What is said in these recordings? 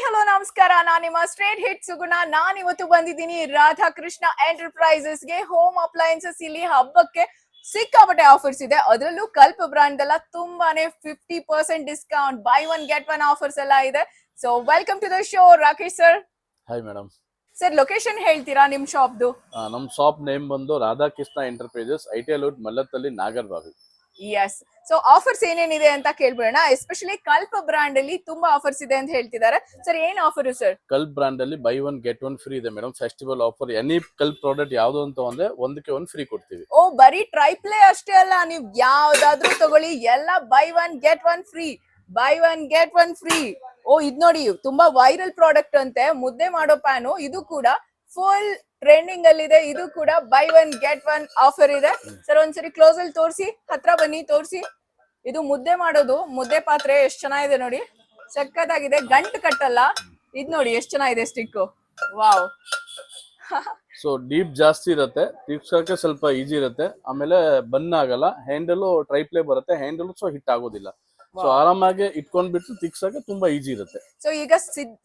Hello ನಮಸ್ಕಾರ, ನಾನು ನಿಮ್ಮ ಸ್ಟ್ರೇಟ್ ಹಿಟ್ ಸುಗುಣ. ನಾನು ಇವತ್ತು ಬಂದಿದ್ದೀನಿ ರಾಧಾಕೃಷ್ಣ ಎಂಟರ್ಪ್ರೈಸಸ್ ಗೆ. ಹೋಮ್ ಅಪ್ಲಯನ್ಸಸ್ ಇಲ್ಲಿ ಹಬ್ಬಕ್ಕೆ ಸಿಕ್ಕಾಪಟ್ಟೆ ಆಫರ್ಸ್ ಇದೆ. ಅದರಲ್ಲೂ ಕಲ್ಪ ಬ್ರಾಂಡ್ ಎಲ್ಲ ತುಂಬಾನೇ 50% discount, buy one get one offers ಎಲ್ಲ ಇದೆ. So welcome to the show Rakesh sir. Hi madam. Sir location ಹೇಳ್ತೀರಾ ನಿಮ್ ಶಾಪ್ದು? ನಮ್ಮ ಶಾಪ್ ನೇಮ್ ಬಂದು ರಾಧಾಕೃಷ್ಣ ಎಂಟರ್ಪ್ರೈಸಸ್, ಐಟಿಎಲ್ ರೋಡ್, ಮಲ್ಲತ್ತಲ್ಲಿ, ನಾಗರಬಾವಿ. ಎಸ್. ಸೊ ಆಫರ್ಸ್ ಏನೇನಿದೆ ಅಂತ ಕೇಳ್ಬಿಡೋಣ. ಎಸ್ಪೆಷಲಿ ಕಲ್ಪ ಬ್ರಾಂಡ್ ಅಲ್ಲಿ ತುಂಬಾ ಆಫರ್ಸ್ ಇದೆ ಅಂತ ಹೇಳ್ತಿದ್ದಾರೆ. ಸರ್ ಏನ್ ಆಫರ್ ಸರ್? ಕಲ್ಪ್ ಬ್ರಾಂಡ್ ಅಲ್ಲಿ buy one get one free ಇದೆ madam. Festival offer. Any Kalp product ಯಾವ್ದು ಅಂತ ಅಂದ್ರೆ ಒಂದಕ್ಕೆ ಒಂದು ಫ್ರೀ ಕೊಡ್ತೀವಿ. ಓ, ಬರೀ ಟ್ರೈಪ್ಲೇ ಅಷ್ಟೇ ಅಲ್ಲ, ನೀವ್ ಯಾವ್ದಾದ್ರು ತಗೊಳ್ಳಿ, ಎಲ್ಲ buy one get one free, buy one get one free. ಓ, ಇದ್ ನೋಡಿ, ತುಂಬಾ ವೈರಲ್ ಪ್ರಾಡಕ್ಟ್ ಅಂತೆ, ಮುದ್ದೆ ಮಾಡೋ ಪ್ಯಾನು. ಇದು ಕೂಡ ಫುಲ್ ಟ್ರೆಂಡಿಂಗ್ ಅಲ್ಲಿ ಇದೆ. ಇದು ಕೂಡ by one get one offer ಇದೆ. ಸರ್ ಒಂದ್ಸರಿ ಕ್ಲೋಸ್ ಅಲ್ಲಿ ತೋರಿಸಿ, ಹತ್ರ ಬನ್ನಿ ತೋರಿಸಿ. ಇದು ಮುದ್ದೆ ಮಾಡೋದು, ಮುದ್ದೆ ಪಾತ್ರೆ ಎಷ್ಟ್ ಚೆನ್ನಾಗಿದೆ ನೋಡಿ, ಸಕ್ಕತ್ತಾಗಿದೆ. ಗಂಟು ಕಟ್ಟಲ್ಲ. ಇದ್ ನೋಡಿ ಎಷ್ಟ್ ಚೆನ್ನಾಗಿದೆ ಸ್ಟಿಕ್. ವಾವ್. ಸೊ ಡೀಪ್ ಜಾಸ್ತಿ ಇರುತ್ತೆ, ತಿರ್ಗ್ಸಕ್ಕೆ ಸ್ವಲ್ಪ ಈಜಿ ಇರುತ್ತೆ. ಆಮೇಲೆ ಬನ್ ಆಗಲ್ಲ. ಹ್ಯಾಂಡಲ್ ಟ್ರೈಪ್ಲೇ ಬರುತ್ತೆ. ಹ್ಯಾಂಡಲ್ ಸೊ ಹಿಟ್ ಆಗೋದಿಲ್ಲ. ಸೊ ಆರಾಮಾಗಿ ಇಟ್ಕೊಂಡ್ಬಿಟ್ಟು ತಿಕ್ಸಕ್ಕೆ ತುಂಬಾ ಈಜಿ ಇರುತ್ತೆ. ಸೊ ಈಗ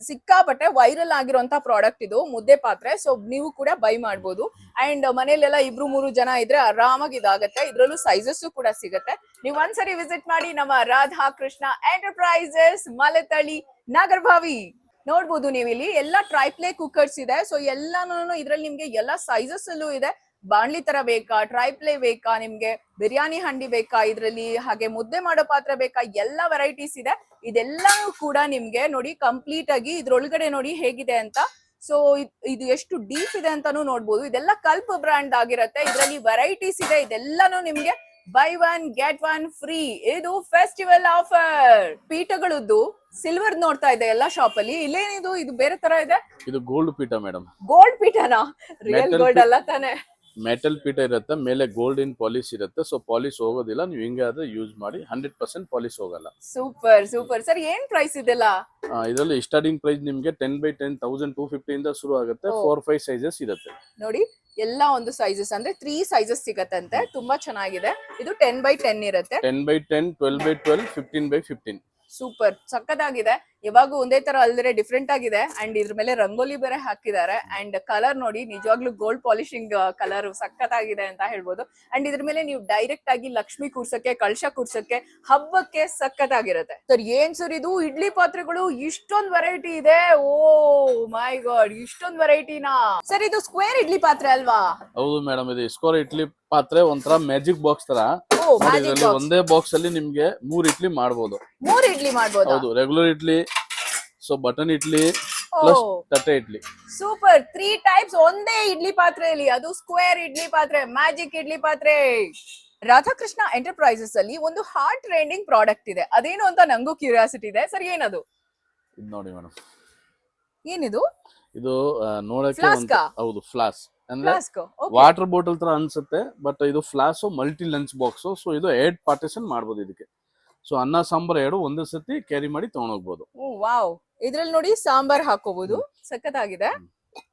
ಸಿಕ್ಕಾಪಟ್ಟೆ ವೈರಲ್ ಆಗಿರುವಂತ ಪ್ರಾಡಕ್ಟ್ ಇದು, ಮುದ್ದೆ ಪಾತ್ರೆ. ಸೊ ನೀವು ಕೂಡ ಬೈ ಮಾಡಬಹುದು. ಅಂಡ್ ಮನೇಲೆಲ್ಲ 2-3 ಜನ ಇದ್ರೆ ಆರಾಮಾಗಿ ಇದಾಗತ್ತೆ. ಇದ್ರಲ್ಲೂ ಸೈಜಸ್ ಕೂಡ ಸಿಗತ್ತೆ. ನೀವು ಒಂದ್ಸರಿ ವಿಸಿಟ್ ಮಾಡಿ ನಮ್ಮ ರಾಧಾಕೃಷ್ಣ ಎಂಟರ್ಪ್ರೈಸಸ್, ಮಲೆತಳಿ, ನಾಗರಭಾವಿ. ನೋಡ್ಬೋದು ನೀವು ಇಲ್ಲಿ ಎಲ್ಲ ಟ್ರೈಪ್ಲೇ ಕುಕ್ಕರ್ಸ್ ಇದೆ. ಸೊ ಎಲ್ಲಾನು ಇದ್ರಲ್ಲಿ ನಿಮ್ಗೆ ಎಲ್ಲಾ ಸೈಜಸ್ ಅಲ್ಲೂ ಇದೆ. ಬಾಣ್ಲಿ ತರ ಬೇಕಾ, ಟ್ರೈಪ್ಲೇ ಬೇಕಾ, ನಿಮ್ಗೆ ಬಿರಿಯಾನಿ ಹಂಡಿ ಬೇಕಾ ಇದ್ರಲ್ಲಿ, ಹಾಗೆ ಮುದ್ದೆ ಮಾಡೋ ಪಾತ್ರ ಬೇಕಾ, ಎಲ್ಲಾ ವೆರೈಟೀಸ್ ಇದೆ. ಇದೆಲ್ಲಾನು ಕೂಡ ನಿಮ್ಗೆ ನೋಡಿ ಕಂಪ್ಲೀಟ್ ಆಗಿ ಇದ್ರೊಳಗಡೆ ನೋಡಿ ಹೇಗಿದೆ ಅಂತ. ಸೊ ಇದು ಎಷ್ಟು ಡೀಪ್ ಇದೆ ಅಂತಾನು ನೋಡ್ಬೋದು. ಇದೆಲ್ಲ ಕಲ್ಪ ಬ್ರಾಂಡ್ ಆಗಿರತ್ತೆ. ಇದ್ರಲ್ಲಿ ವೆರೈಟೀಸ್ ಇದೆ. ಇದೆಲ್ಲಾನು ನಿಮ್ಗೆ by one get one free. ಇದು ಫೆಸ್ಟಿವಲ್ ಆಫರ್. ಪೀಠಗಳದ್ದು ಸಿಲ್ವರ್ ನೋಡ್ತಾ ಇದೆ ಎಲ್ಲಾ ಶಾಪ್ ಅಲ್ಲಿ. ಇಲ್ಲೇನಿದು? ಇದು ಬೇರೆ ತರ ಇದೆ. ಇದು ಗೋಲ್ಡ್ ಪೀಠ ಮೇಡಮ್. ಗೋಲ್ಡ್ ಪೀಠನಾ? ರಿಯಲ್ ಗೋಲ್ಡ್ ಅಲ್ಲ ತಾನೆ? ಮೆಟಲ್ ಪೀಠ ಇರುತ್ತೆ, ಮೇಲೆ ಗೋಲ್ಡ್ ಇನ್ ಪಾಲಿಶ್ ಇರುತ್ತೆ. ಸೊ ಪಾಲಿಶ್ ಹೋಗೋದಿಲ್ಲ. ನೀವು ಹಿಂಗೆ ಆದ್ರೆ ಯೂಸ್ ಮಾಡಿ, 100% ಪಾಲಿಶ್ ಹೋಗಲ್ಲ. Super super. ಸರ್ ಏನ್ ಪ್ರೈಸ್ ಇದೆಲ್ಲ? ಇದರಲ್ಲಿ ಸ್ಟಾರ್ಟಿಂಗ್ ಪ್ರೈಸ್ ನಿಮ್ಗೆ 10x10 1250 ಇಂದ ಶುರು ಆಗುತ್ತೆ. 4-5 ಸೈಜಸ್ ಇರುತ್ತೆ ನೋಡಿ. ಎಲ್ಲಾ ಒಂದು ಸೈಜಸ್ ಅಂದ್ರೆ 3 ಸೈಜಸ್ ಸಿಗತ್ತಂತೆ. ತುಂಬಾ ಚೆನ್ನಾಗಿದೆ. ಇದು 10x10 ಇರುತ್ತೆ. 10x10, 12x12, 15x15. ಸೂಪರ್, ಸಕ್ಕತ್ತಾಗಿದೆ. ಇವಾಗ ಒಂದೇ ತರ ಅಲ್ದ್ರೆ ಡಿಫ್ರೆಂಟ್ ಆಗಿದೆ. ಅಂಡ್ ಇದ್ರ ಮೇಲೆ ರಂಗೋಲಿ ಬೇರೆ ಹಾಕಿದ್ದಾರೆ. ಅಂಡ್ ಕಲರ್ ನೋಡಿ, ನಿಜವಾಗ್ಲೂ ಗೋಲ್ಡ್ ಪಾಲಿಶಿಂಗ್ ಕಲರ್ ಸಕ್ಕತ್ತಾಗಿದೆ ಅಂತ ಹೇಳ್ಬೋದು. ಅಂಡ್ ಇದ್ರ ಮೇಲೆ ನೀವು ಡೈರೆಕ್ಟ್ ಆಗಿ ಲಕ್ಷ್ಮಿ ಕೂರ್ಸಕ್ಕೆ, ಕಳಶ ಕೂರ್ಸಕ್ಕೆ, ಹಬ್ಬಕ್ಕೆ ಸಕ್ಕತ್ತಾಗಿರುತ್ತೆ. ಸರ್ ಏನ್ ಸರ್ ಇದು? ಇಡ್ಲಿ ಪಾತ್ರೆಗಳು ಇಷ್ಟೊಂದ್ ವೆರೈಟಿ ಇದೆ. ಓ ಮೈ ಗಾಡ್, ಇಷ್ಟೊಂದ್ ವೆರೈಟಿನಾ? ಸರ್ ಇದು ಸ್ಕ್ವೇರ್ ಇಡ್ಲಿ ಪಾತ್ರೆ ಅಲ್ವಾ? ಹೌದು ಮೇಡಮ್. ಇದು ಸ್ಕ್ವೇರ್ ಇಡ್ಲಿ ಪಾತ್ರೆ, ಒಂಥರ ಮ್ಯಾಜಿಕ್ ಬಾಕ್ಸ್ ತರ. ಒಂದೇ ಬಾಕ್ಸ್ ಅಲ್ಲಿ ನಿಮ್ಗೆ 3 ಇಡ್ಲಿ ಮಾಡಬಹುದು. 3 ಇಡ್ಲಿ ಮಾಡಬಹುದು. ಹೌದು, regular idli, so button idli plus ತಟ್ಟೆ ಇಡ್ಲಿ. ಸೂಪರ್. 3 ಟೈಪ್ಸ್ ಒಂದೇ ಇಡ್ಲಿ ಪಾತ್ರೆಯಲ್ಲಿ. ಅದು ಸ್ಕ್ವೇರ್ ಇಡ್ಲಿ ಪಾತ್ರೆ, ಮ್ಯಾಜಿಕ್ ಇಡ್ಲಿ ಪಾತ್ರೆ. ರಾಧಾಕೃಷ್ಣ ಎಂಟರ್ಪ್ರೈಸಸ್ ಅಲ್ಲಿ ಒಂದು ಹಾರ್ಟ್ ಟ್ರೆಂಡಿಂಗ್ ಪ್ರಾಡಕ್ಟ್ ಇದೆ. ಅದೇನು ಅಂತ ನಂಗೂ ಕ್ಯೂರಿಯಾಸಿಟಿ ಇದೆ. ಸರ್ ಏನದು? ಇದು ನೋಡಿ ಮೇಡಮ್. ಏನಿದು? ಇದು ನೋಡಕ್ಕೆ ಹೌದು ಫ್ಲಾಸ್ ಅಂದ್ರೆ ವಾಟರ್ ಬಾಟಲ್ ತರ ಅನ್ಸುತ್ತೆ. ಬಟ್ ಇದು flaws multi lunch box. So ಇದು 8 ಪಾರ್ಟಿಷನ್ ಮಾಡಬಹುದು ಇದಕ್ಕೆ. ಸೊ ಅನ್ನ ಸಾಂಬಾರ್ 2 ಒಂದೇ ಸತಿ ಕ್ಯಾರಿ ಮಾಡಿ ತಗೊಂಡೋಗ್ಬೋದು. ವಾವ್. ಇದ್ರಲ್ಲಿ ನೋಡಿ ಸಾಂಬಾರ್ ಹಾಕೋಬಹುದು. ಸಖತ್ತಾಗಿದೆ.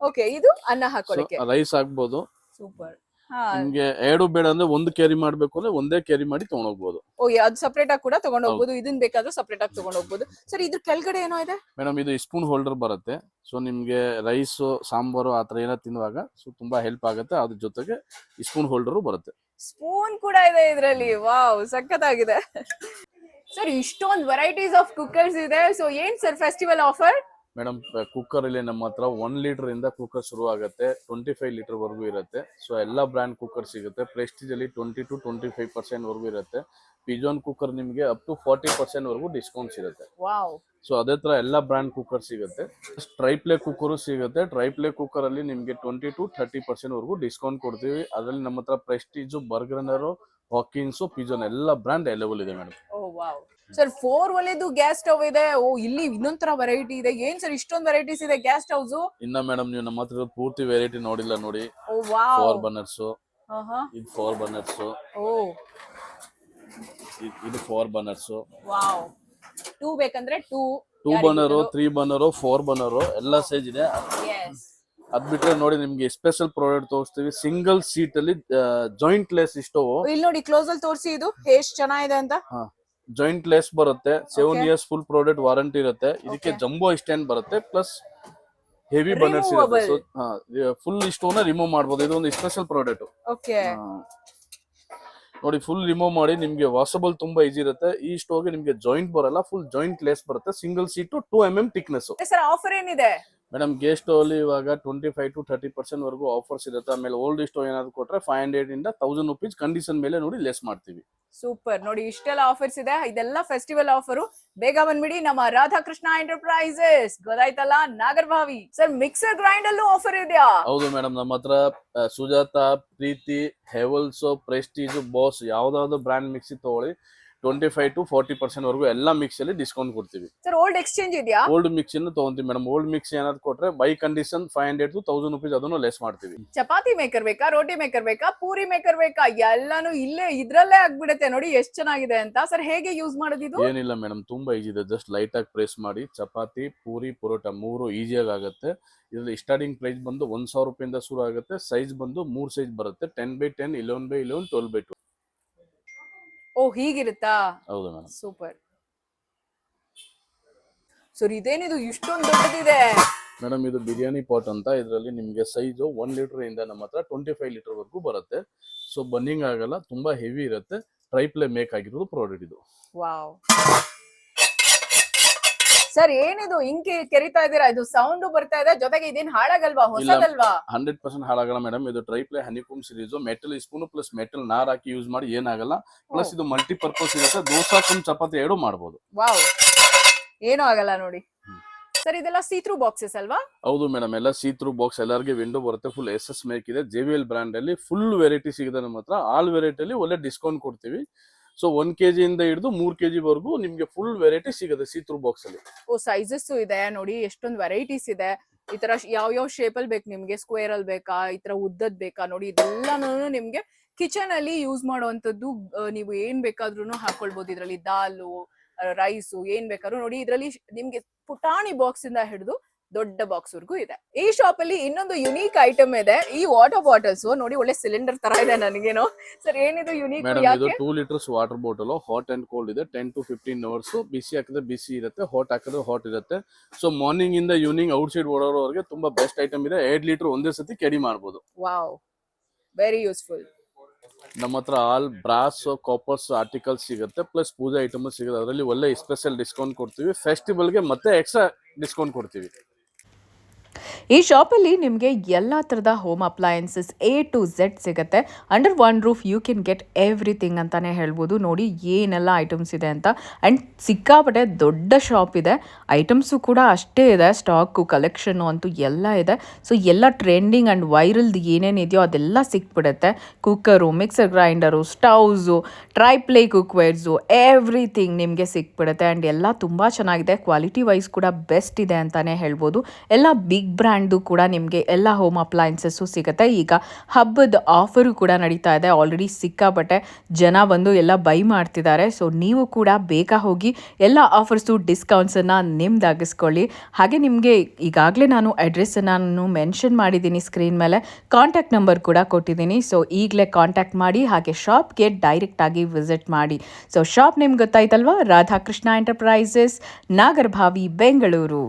ಓಕೆ, ಇದು ಅನ್ನ ಹಾಕೊಳ್ಳಕ್ಕೆ, ರೈಸ್ ಹಾಕ್ಬೋದು. ಸೂಪರ್. ನಿಮ್ಗೆ 2 ಬೇಡ ಅಂದ್ರೆ 1 ಕ್ಯಾರಿ ಮಾಡ್ಬೇಕು ಅಂದ್ರೆ ಒಂದೇ ಕ್ಯಾರಿ ಮಾಡಿ ತಗೊಂಡೋಗ್ಬೋದು. ಅದು ಸಪರೇಟ್ ಆಗಿ ಕೂಡ ತಗೊಂಡ್ ಹೋಗ್ಬೋದು. ಇದನ್ನ ಬೇಕಾದ್ರೂ ಸಪರೇಟ್ ಆಗಿ ತಗೊಂಡ್ ಹೋಗ್ಬೋದು. ಸರ್ ಇದ್ರ ಕೆಳಗಡೆ ಏನೋ ಇದೆ ಮೇಡಮ್. ಇದು ಸ್ಪೂನ್ ಹೋಲ್ಡರ್ ಬರುತ್ತೆ. ಸೊ ನಿಮ್ಗೆ ರೈಸ್, ಸಾಂಬಾರು ಆತರ ಏನೋ ತಿನ್ನುವಾಗ ಸೊ ತುಂಬಾ ಹೆಲ್ಪ್ ಆಗುತ್ತೆ. ಅದ್ರ ಜೊತೆಗೆ ಸ್ಪೂನ್ ಹೋಲ್ಡರ್ ಬರುತ್ತೆ. ಸ್ಪೂನ್ ಕೂಡ ಇದೆ ಇದ್ರಲ್ಲಿ. ವಾವ್, ಸಖತ್ತಾಗಿದೆ. ಸರ್ ಇಷ್ಟೊಂದು ವೆರೈಟೀಸ್ ಆಫ್ ಕುಕ್ಕರ್ಸ್ ಇದೆ. ಸೊ ಏನ್ sir festival offer? Madam cooker ಇಲ್ಲಿ ನಮ್ಮ ಹತ್ರ 1 ಲೀಟರ್ ಇಂದ ಕುಕ್ಕರ್ ಶುರು ಆಗುತ್ತೆ. 25 ಲೀಟರ್ ವರ್ಗೂ ಇರುತ್ತೆ. ಸೊ ಎಲ್ಲಾ ಬ್ರ್ಯಾಂಡ್ ಕುಕ್ಕರ್ ಸಿಗುತ್ತೆ. ಪ್ರೆಸ್ಟೀಜ್ ಅಲ್ಲಿ 20 to 25% ವರ್ಗೂ ಇರುತ್ತೆ. ಪಿಜಾನ್ ಕುಕ್ಕರ್ ನಿಮ್ಗೆ ಅಪ್ ಟು 40% ವರ್ಗೂ ಡಿಸ್ಕೌಂಟ್ ಸಿಗುತ್ತೆ. ವಾವ್. ಸೊ ಅದೇ ತರ ಎಲ್ಲಾ ಬ್ರ್ಯಾಂಡ್ ಕುಕ್ಕರ್ ಸಿಗುತ್ತೆ. ಟ್ರೈಪ್ಲೇ ಕುಕ್ಕರ್ ಸಿಗುತ್ತೆ. ಟ್ರೈಪ್ಲೇ ಕುಕ್ಕರ್ ಅಲ್ಲಿ ನಿಮ್ಗೆ 20 to 30% ವರ್ಗೂ ಡಿಸ್ಕೌಂಟ್ ಕೊಡ್ತೀವಿ. ಅದರಲ್ಲಿ ನಮ್ಮ ಹತ್ರ ಪ್ರೆಸ್ಟೀಜ್, ಬರ್ಗನರ್, ಹಾಕಿನ್ಸ್, ಪಿಜಾನ್ ಎಲ್ಲಾ ಬ್ರ್ಯಾಂಡ್ ಅವೈಲೇಬಲ್ ಇದೆ ಮೇಡಮ್. ಸರ್ 4 ಒಲೆದು ಗ್ಯಾಸ್ ಸ್ಟವ್ ಇದೆ. ಇಲ್ಲಿ ಇನ್ನೊಂದರ ವೆರೈಟಿ ಇದೆ. ಏನ್ ಸರ್ ಇಷ್ಟೊಂದು ವೆರೈಟೀಸ್ ಇದೆ ಗ್ಯಾಸ್ ಸ್ಟವ್ಸ್? ಇನ್ನ ಮೇಡಮ್ ನೀವು ನಮ್ಮ ಹತ್ರ ಪೂರ್ತಿ ವೆರೈಟಿ ನೋಡಿಲ್ಲ ನೋಡಿ. 4 ಬರ್ನರ್ಸ್, ಇದು 4 ಬರ್ನರ್ಸ್, ಇದು 4 ಬರ್ನರ್ಸ್. ವಾವ್. 2 ಬೇಕಂದ್ರೆ 2 ಬರ್ನರ್, 3 ಬರ್ನರ್, 4 ಬರ್ನರ್ ಎಲ್ಲ ಸೈಜ್ ಇದೆ. ಅದ್ ಬಿಟ್ರೆ ನೋಡಿ ನಿಮ್ಗೆ ಸ್ಪೆಷಲ್ ಪ್ರಾಡಕ್ಟ್ ತೋರಿಸ್ತೀವಿ. ಸಿಂಗಲ್ ಸೀಟ್ ಅಲ್ಲಿ ಜಾಯಿಂಟ್ ಲೆಸ್ ಸ್ಟವ್. ಇಲ್ಲಿ ನೋಡಿ ಕ್ಲೋಸ್ ಅಲ್ಲಿ ತೋರಿಸಿ, ಇದು ಎಷ್ಟು ಚೆನ್ನಾಗಿದೆ ಅಂತ. ಜಾಯಿಂಟ್ ಲೆಸ್ ಬರುತ್ತೆ, 7 Okay. Years full product warranty ಇರುತ್ತೆ. ಇದಕ್ಕೆ Okay. ಜಂಬೋ ಸ್ಟ್ಯಾಂಡ್ ಬರುತ್ತೆ, ಪ್ಲಸ್ ಹೆವಿ ಬರ್ನರ್ಸ್ ಇರುತ್ತೆ. ಸೊ ಫುಲ್ ಸ್ಟೋನ್ ರಿಮೂವ್ ಮಾಡಬಹುದು. ಇದು ಒಂದು ಸ್ಪೆಷಲ್ ಪ್ರಾಡಕ್ಟ್. ಓಕೆ. ನೋಡಿ ಫುಲ್ ರಿಮೂವ್ ಮಾಡಿ ನಿಮ್ಗೆ ವಾಷಬಲ್ ತುಂಬಾ ಈಸಿ ಇರುತ್ತೆ. ಈ ಸ್ಟೋವ್ಗೆ ನಿಮ್ಗೆ ಜಾಯಿಂಟ್ ಬರಲ್ಲ, ಫುಲ್ ಜಾಯಿಂಟ್ ಲೆಸ್ ಬರುತ್ತೆ. Single seat 2 mm thickness. Sir offer ಏನಿದೆ? ಮೇಡಮ್ ಗೇಸ್ ಸ್ಟೋವ್ ಅಲ್ಲಿ ಇವಾಗ 25 to 30% ವರೆಗೂ ಆಫರ್ಸ್ ಇರುತ್ತೆ. ಆಮೇಲೆ ಓಲ್ಡ್ ಸ್ಟೋವ್ ಏನಾದ್ರು ಕೊಟ್ರೆ 500 ಇಂದ 1000 ರುಪೀಸ್ ಕಂಡೀಷನ್ ಮೇಲೆ ನೋಡಿ ಲೆಸ್ ಮಾಡ್ತೀವಿ. ಸೂಪರ್. ನೋಡಿ ಇಷ್ಟೆಲ್ಲ ಆಫರ್ಸ್ ಇದೆ. ಇದೆಲ್ಲ ಫೆಸ್ಟಿವಲ್ ಆಫರು. ಬೇಗ ಬಂದ್ಬಿಡಿ ನಮ್ಮ ರಾಧಾಕೃಷ್ಣ ಎಂಟರ್ಪ್ರೈಸಸ್. ಗೊತ್ತಾಯ್ತಲ್ಲ, ನಾಗರಭಾವಿ. ಸರ್ ಮಿಕ್ಸರ್ ಗ್ರೈಂಡ್ ಅಲ್ಲೂ ಆಫರ್ ಇದೆಯಾ? ಹೌದು ಮೇಡಮ್, ನಮ್ಮ ಹತ್ರ ಸುಜಾತ, ಪ್ರೀತಿ, ಹೆವಲ್ಸ್, ಪ್ರೆಸ್ಟೀಜ್, ಬಾಸ್ ಯಾವ್ದಾವ್ದು ಬ್ರಾಂಡ್ ಮಿಕ್ಸಿ ತಗೊಳ್ಳಿ 25 to 40% ವರೆಗೂ ಎಲ್ಲ ಮಿಕ್ಸಿ ಅಲ್ಲಿ ಡಿಸ್ಕೌಂಟ್ ಕೊಡ್ತೀವಿ. ಸರ್ ಓಲ್ಡ್ ಎಕ್ಸ್ಚೇಂಜ್ ಇದೆಯಾ? ಓಲ್ಡ್ ಮಿಕ್ಸಿನ ತಗೊಂತೀವಿ ಮೇಡಮ್. ಓಲ್ಡ್ ಮಿಕ್ಸಿ ಏನಾದ್ರು ಕೊಟ್ರೆ ಬೈ ಕಂಡೀಷನ್ 500 to 1000 ರುಪೀಸ್ ಅದನ್ನು ಲೆಸ್ ಮಾಡ್ತೀವಿ. ಚಪಾತಿ ಮೇಕರ್ ಬೇಕಾ, ರೋಟಿ ಮೇಕರ್ ಬೇಕಾ, ಪೂರಿ ಮೇಕರ್ ಬೇಕಾ, ಎಲ್ಲಾನು ಇಲ್ಲೇ ಇದ್ರಲ್ಲೇ ಆಗ್ಬಿಡುತ್ತೆ. ನೋಡಿ ಎಷ್ಟ್ ಚೆನ್ನಾಗಿದೆ ಅಂತ. ಸರ್ ಹೇಗೆ ಯೂಸ್ ಮಾಡೋದು ಇದು? ಏನಿಲ್ಲ ಮೇಡಮ್, ತುಂಬಾ ಈಜಿ ಇದೆ. ಜಸ್ಟ್ ಲೈಟ್ ಆಗಿ ಪ್ರೆಸ್ ಮಾಡಿ ಚಪಾತಿ, ಪೂರಿ, ಪರೋಟ 3 ಈಸಿಯಾಗಿ ಆಗುತ್ತೆ. ಇದರಲ್ಲಿ ಸ್ಟಾರ್ಟಿಂಗ್ ಪ್ರೈಸ್ ಬಂದು 1000 ರೂಪಾಯಿಂದ ಶುರು ಆಗುತ್ತೆ. ಸೈಜ್ ಬಂದು 3 ಸೈಜ್ ಬರುತ್ತೆ, 10x10, 11x11, 12x12. ಓ ಹೀಗಿರುತ್ತಾ? ಹೌದು ಮೇಡಮ್. ಸೂಪರ್. ಸರ್ ಇದೇನಿದು ಇಷ್ಟೊಂದು ದೊಡ್ಡದಿದೆ? ಮೇಡಮ್ ಇದು ಬಿರಿಯಾನಿ ಪಾಟ್ ಅಂತ. ಇದರಲ್ಲಿ ನಿಮಗೆ ಸೈಜು 1 ಲೀಟರ್ ಇಂದ ನಮ್ಮ ಹತ್ರ 25 ಲೀಟರ್ ವರೆಗೂ ಬರುತ್ತೆ. ಸೊ ಬನ್ನಿಂಗ್ ಆಗಲ್ಲ, ತುಂಬಾ ಹೆವಿ ಇರುತ್ತೆ. ಟ್ರೈಪ್ಲೆ ಮೇಕ್ ಆಗಿರೋದು ಪ್ರಾಡಕ್ಟ್ ಇದು. ವಾವ್. ಸರ್ ಏನಿದು ಹಿಂಗೆ ಕೆರಿತಾ ಇದೀರಾ? ಇದು ಸೌಂಡ್ ಬರ್ತಾ ಇದೆ, ಜೊತೆಗೆ ಇದೇನ್ ಹಾಳಾಗಲ್ವಾ? ಹೊಸದಲ್ವಾ? 100% ಹಾಳಾಗಲ್ಲ ಮೇಡಮ್. ಇದು triply honeycomb series. Metal spoon plus metal ನಾರ್ ಹಾಕಿ ಯೂಸ್ ಮಾಡಿ ಏನಾಗಲ್ಲ. ಪ್ಲಸ್ ಇದು ಮಲ್ಟಿಪರ್ಪಸ್ ಇರುತ್ತೆ. ದೋಸಾ ಕಮ್ ಚಪಾತಿ ಎರಡು ಮಾಡಬಹುದು. ವಾವ್, ಏನೂ ಆಗಲ್ಲ ನೋಡಿ. ಸರ್ ಇದೆಲ್ಲ ಸೀತ್ರೂ ಬಾಕ್ಸಸ್ ಅಲ್ವಾ? ಹೌದು ಮೇಡಮ್, ಎಲ್ಲ ಸೀತ್ರೂ ಬಾಕ್ಸ್. ಎಲ್ಲರಿಗೆ ವಿಂಡೋ ಬರುತ್ತೆ. ಫುಲ್ SS ಮೇಕ್ ಇದೆ. JVL ಬ್ರಾಂಡ್ ಅಲ್ಲಿ ಫುಲ್ ವೆರೈಟಿ ಸಿಗುತ್ತೆ ನಮ್ಮ ಹತ್ರ. ಆಲ್ ವೆರೈಟಿ ಅಲ್ಲಿ ಒಳ್ಳೆ ಡಿಸ್ಕೌಂಟ್ ಕೊಡ್ತೀವಿ. ಸೊ 1 kg ಇಂದ ಹಿಡಿದು 3 kg ವರೆಗೂ ನಿಮ್ಗೆ ಫುಲ್ ವೆರೈಟಿ ಸಿಗುತ್ತೆ ಸೀತ್ರೂ ಬಾಕ್ಸ್ ಅಲ್ಲಿ. ಓ ಸೈಜಸ್ ಇದೆ ನೋಡಿ, ಎಷ್ಟೊಂದು ವೆರೈಟೀಸ್ ಇದೆ. ಈ ತರ ಯಾವ ಶೇಪ್ ಅಲ್ಲಿ ಬೇಕು ನಿಮ್ಗೆ? ಸ್ಕ್ವೇರ್ ಅಲ್ಲಿ ಬೇಕಾ, ಈ ತರ ಉದ್ದದ್ ಬೇಕಾ? ನೋಡಿ ಇದೆಲ್ಲಾನು ನಿಮ್ಗೆ ಕಿಚನ್ ಅಲ್ಲಿ ಯೂಸ್ ಮಾಡುವಂತದ್ದು. ನೀವು ಏನ್ ಬೇಕಾದ್ರೂ ಹಾಕೊಳ್ಬಹುದು ಇದ್ರಲ್ಲಿ. ದಾಲು, ರೈಸು ಏನ್ ಬೇಕಾದ್ರೂ ನೋಡಿ ಇದ್ರಲ್ಲಿ ನಿಮ್ಗೆ ಪುಟಾಣಿ ಬಾಕ್ಸ್ ಇಂದ ಹಿಡಿದು ದೊಡ್ಡ ಬಾಕ್ಸ್ ವರ್ಗೂ ಇದೆ. ಈ ಶಾಪ್ ಅಲ್ಲಿ ಇನ್ನೊಂದು ಯುನೀಕ್ ಐಟಮ್ ಇದೆ. ಈ ವಾಟರ್ ಬಾಟಲ್ಸ್ ನೋಡಿ, ಒಳ್ಳೆ ಸಿಲಿಂಡರ್ ತರ ಇದೆ ನನಗೇನೋ. ಸರ್ ಏನಿದು ಯುನೀಕ್? ಮೇಡಮ್ ಇದು 2 litres water bottle. Hot and cold ಇದೆ. 10 to 15 ಅವರ್ಸ್. ಬಿಸಿ ಹಾಕಿದ್ರೆ ಬಿಸಿ ಇರುತ್ತೆ, ಹಾಟ್ ಹಾಕಿದ್ರೆ ಹಾಟ್ ಇರುತ್ತೆ. ಸೊ ಮಾರ್ನಿಂಗ್ ಇಂದ ಈವ್ನಿಂಗ್ ಔಟ್ ಸೈಡ್ ಓಡಾಡೋರಿಗೆ ತುಂಬಾ ಬೆಸ್ಟ್ ಐಟಮ್ ಇದೆ. 2 ಲೀಟರ್ ಒಂದೇ ಸತಿ ಕ್ಯಾರಿ ಮಾಡಬಹುದು. Wow, very useful. ನಮ್ಮ ಹತ್ರ ಆಲ್ ಬ್ರಾಸ್, ಕಾಪರ್ಸ್ ಆರ್ಟಿಕಲ್ಸ್ ಸಿಗುತ್ತೆ. ಪ್ಲಸ್ ಪೂಜಾ ಐಟಮ್ ಸಿಗುತ್ತೆ. ಅದರಲ್ಲಿ ಒಳ್ಳೆ ಸ್ಪೆಷಲ್ ಡಿಸ್ಕೌಂಟ್ ಕೊಡ್ತೀವಿ. ಫೆಸ್ಟಿವಲ್ಗೆ ಮತ್ತೆ ಎಕ್ಸ್ಟ್ರಾ ಡಿಸ್ಕೌಂಟ್ ಕೊಡ್ತೀವಿ. ಈ ಶಾಪಲ್ಲಿ ನಿಮಗೆ ಎಲ್ಲ ಥರದ home appliances A to Z ಸಿಗುತ್ತೆ. Under one roof you can get everything ಅಂತಲೇ ಹೇಳ್ಬೋದು. ನೋಡಿ ಏನೆಲ್ಲ ಐಟಮ್ಸ್ ಇದೆ ಅಂತ. ಆ್ಯಂಡ್ ಸಿಕ್ಕಾಪಟ್ಟೆ ದೊಡ್ಡ ಶಾಪ್ ಇದೆ. ಐಟಮ್ಸು ಕೂಡ ಅಷ್ಟೇ ಇದೆ. ಸ್ಟಾಕು, ಕಲೆಕ್ಷನ್ನು ಅಂತೂ ಎಲ್ಲ ಇದೆ. ಸೊ ಎಲ್ಲ ಟ್ರೆಂಡಿಂಗ್ ಆ್ಯಂಡ್ ವೈರಲ್ದು ಏನೇನಿದೆಯೋ ಅದೆಲ್ಲ ಸಿಕ್ಬಿಡುತ್ತೆ. ಕುಕ್ಕರು, ಮಿಕ್ಸರ್ ಗ್ರೈಂಡರು, ಸ್ಟವ್ಸು, ಟ್ರೈಪ್ಲೇ ಕುಕ್ವೇರ್ಸು, ಎವ್ರಿಥಿಂಗ್ ನಿಮಗೆ ಸಿಕ್ಬಿಡುತ್ತೆ. ಆ್ಯಂಡ್ ಎಲ್ಲ ತುಂಬ ಚೆನ್ನಾಗಿದೆ. ಕ್ವಾಲಿಟಿ ವೈಸ್ ಕೂಡ ಬೆಸ್ಟ್ ಇದೆ ಅಂತಲೇ ಹೇಳ್ಬೋದು. ಎಲ್ಲ ಬಿಗ್ ಬ್ರ್ಯಾಂಡ್ದು ಕೂಡ ನಿಮಗೆ ಎಲ್ಲ ಹೋಮ್ ಅಪ್ಲಯನ್ಸಸ್ಸು ಸಿಗುತ್ತೆ. ಈಗ ಹಬ್ಬದ ಆಫರು ಕೂಡ ನಡೀತಾ ಇದೆ. ಆಲ್ರೆಡಿ ಸಿಕ್ಕಾಪಟ್ಟೆ ಜನ ಬಂದು ಎಲ್ಲ ಬೈ ಮಾಡ್ತಿದ್ದಾರೆ. ಸೊ ನೀವು ಕೂಡ ಬೇಗ ಹೋಗಿ ಎಲ್ಲ ಆಫರ್ಸು, ಡಿಸ್ಕೌಂಟ್ಸನ್ನು ನಿಮ್ದಾಗಿಸ್ಕೊಳ್ಳಿ. ಹಾಗೆ ನಿಮಗೆ ಈಗಾಗಲೇ ನಾನು ಅಡ್ರೆಸ್ಸನ್ನು ಮೆನ್ಷನ್ ಮಾಡಿದ್ದೀನಿ ಸ್ಕ್ರೀನ್ ಮೇಲೆ. ಕಾಂಟ್ಯಾಕ್ಟ್ ನಂಬರ್ ಕೂಡ ಕೊಟ್ಟಿದ್ದೀನಿ. ಸೊ ಈಗಲೇ ಕಾಂಟ್ಯಾಕ್ಟ್ ಮಾಡಿ, ಹಾಗೆ ಶಾಪ್ಗೆ ಡೈರೆಕ್ಟಾಗಿ ವಿಸಿಟ್ ಮಾಡಿ. ಸೊ ಶಾಪ್ ನಿಮ್ಗೆ ಗೊತ್ತಾಯ್ತಲ್ವಾ? ರಾಧಾಕೃಷ್ಣ ಎಂಟರ್ಪ್ರೈಸಸ್, ನಾಗರಭಾವಿ, ಬೆಂಗಳೂರು.